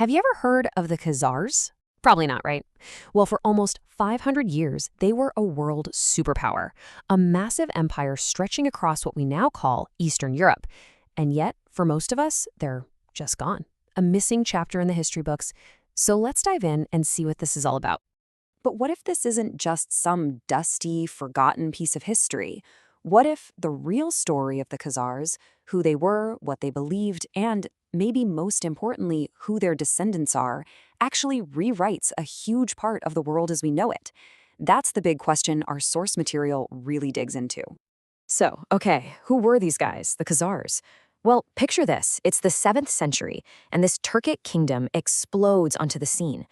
Have you ever heard of the Khazars? Probably not, right? Well, for almost 500 years, they were a world superpower, a massive empire stretching across what we now call Eastern Europe. And yet, for most of us, they're just gone, a missing chapter in the history books. So let's dive in and see what this is all about. But what if this isn't just some dusty, forgotten piece of history? What if the real story of the Khazars, who they were, what they believed, and maybe most importantly, who their descendants are, actually rewrites a huge part of the world as we know it? That's the big question our source material really digs into. So, okay, who were these guys, the Khazars? Well, picture this. It's the 7th century, and this Turkic kingdom explodes onto the scene.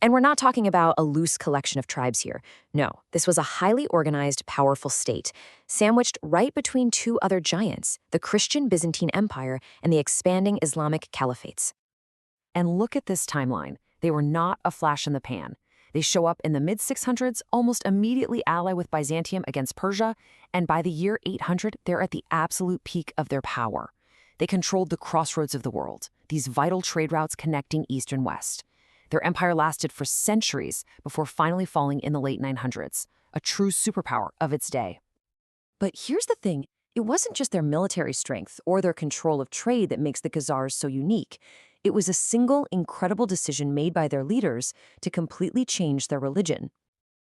And we're not talking about a loose collection of tribes here. No, this was a highly organized, powerful state, sandwiched right between two other giants, the Christian Byzantine Empire and the expanding Islamic caliphates. And look at this timeline. They were not a flash in the pan. They show up in the mid-600s, almost immediately ally with Byzantium against Persia, and by the year 800, they're at the absolute peak of their power. They controlled the crossroads of the world, these vital trade routes connecting East and West. Their empire lasted for centuries before finally falling in the late 900s, a true superpower of its day. But here's the thing, it wasn't just their military strength or their control of trade that makes the Khazars so unique. It was a single, incredible decision made by their leaders to completely change their religion.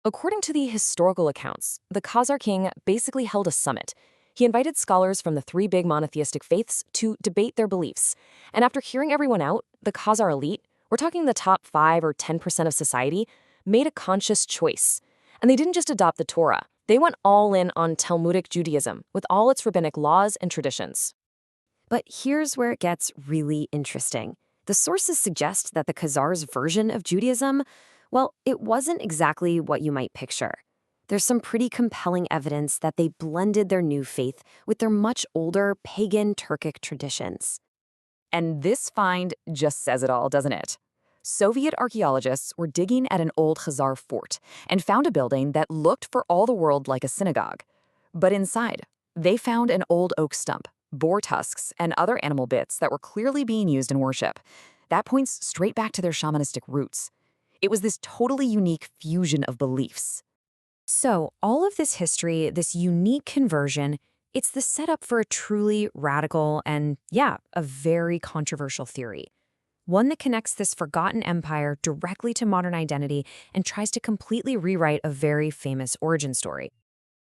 According to the historical accounts, the Khazar king basically held a summit. He invited scholars from the 3 big monotheistic faiths to debate their beliefs. And after hearing everyone out, the Khazar elite, we're talking the top 5 or 10% of society, made a conscious choice. And they didn't just adopt the Torah. They went all in on Talmudic Judaism with all its rabbinic laws and traditions. But here's where it gets really interesting. The sources suggest that the Khazars' version of Judaism, well, it wasn't exactly what you might picture. There's some pretty compelling evidence that they blended their new faith with their much older pagan Turkic traditions. And this find just says it all, doesn't it? Soviet archaeologists were digging at an old Khazar fort and found a building that looked for all the world like a synagogue. But inside, they found an old oak stump, boar tusks, and other animal bits that were clearly being used in worship. That points straight back to their shamanistic roots. It was this totally unique fusion of beliefs. So, all of this history, this unique conversion, it's the setup for a truly radical and, yeah, a very controversial theory. One that connects this forgotten empire directly to modern identity and tries to completely rewrite a very famous origin story.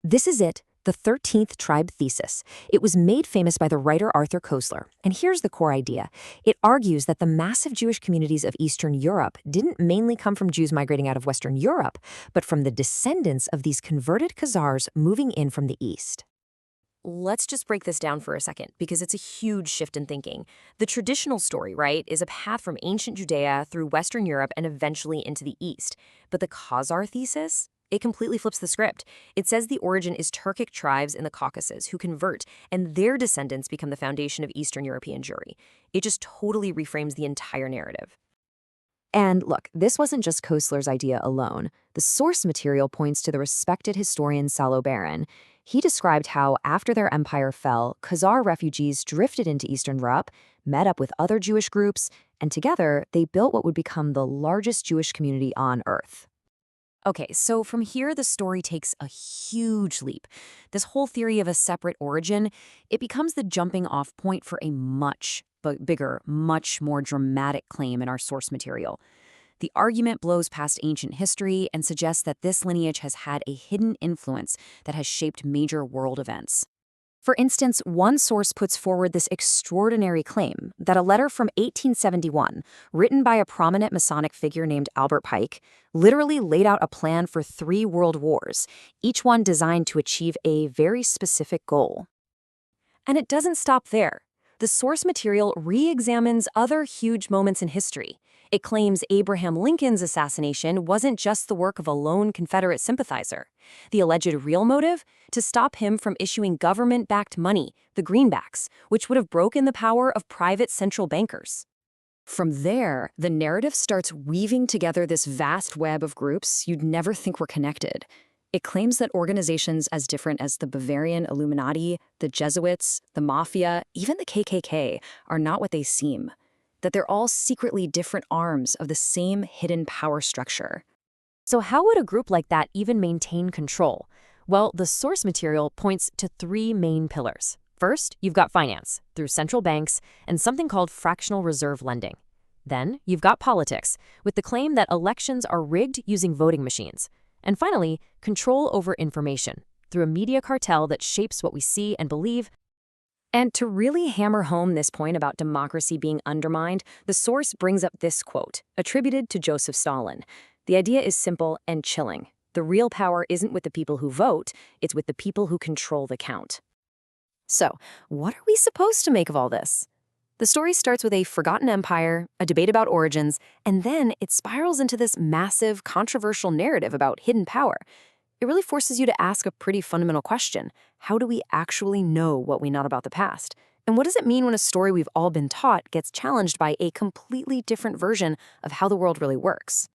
This is it, the 13th tribe thesis. It was made famous by the writer Arthur Koestler. And here's the core idea. It argues that the massive Jewish communities of Eastern Europe didn't mainly come from Jews migrating out of Western Europe, but from the descendants of these converted Khazars moving in from the East. Let's just break this down for a second, because it's a huge shift in thinking. The traditional story, right, is a path from ancient Judea through Western Europe and eventually into the East. But the Khazar thesis? It completely flips the script. It says the origin is Turkic tribes in the Caucasus who convert, and their descendants become the foundation of Eastern European Jewry. It just totally reframes the entire narrative. And look, this wasn't just Koestler's idea alone. The source material points to the respected historian Salo Baron. He described how, after their empire fell, Khazar refugees drifted into Eastern Europe, met up with other Jewish groups, and together they built what would become the largest Jewish community on Earth. Okay, so from here the story takes a huge leap. This whole theory of a separate origin, it becomes the jumping off point for a much bigger, much more dramatic claim in our source material. The argument blows past ancient history and suggests that this lineage has had a hidden influence that has shaped major world events. For instance, one source puts forward this extraordinary claim that a letter from 1871, written by a prominent Masonic figure named Albert Pike, literally laid out a plan for 3 world wars, each one designed to achieve a very specific goal. And it doesn't stop there. The source material re-examines other huge moments in history. It claims Abraham Lincoln's assassination wasn't just the work of a lone Confederate sympathizer. The alleged real motive? To stop him from issuing government-backed money, the greenbacks, which would have broken the power of private central bankers. From there, the narrative starts weaving together this vast web of groups you'd never think were connected. It claims that organizations as different as the Bavarian Illuminati, the Jesuits, the Mafia, even the KKK are not what they seem. that they're all secretly different arms of the same hidden power structure. So how would a group like that even maintain control? Well, the source material points to three main pillars. First, you've got finance, through central banks and something called fractional reserve lending. Then, you've got politics, with the claim that elections are rigged using voting machines. And finally, control over information, through a media cartel that shapes what we see and believe. And to really hammer home this point about democracy being undermined, the source brings up this quote, attributed to Joseph Stalin. The idea is simple and chilling. The real power isn't with the people who vote, it's with the people who control the count. So, what are we supposed to make of all this? The story starts with a forgotten empire, a debate about origins, and then it spirals into this massive, controversial narrative about hidden power. It really forces you to ask a pretty fundamental question. How do we actually know what we know about the past? And what does it mean when a story we've all been taught gets challenged by a completely different version of how the world really works?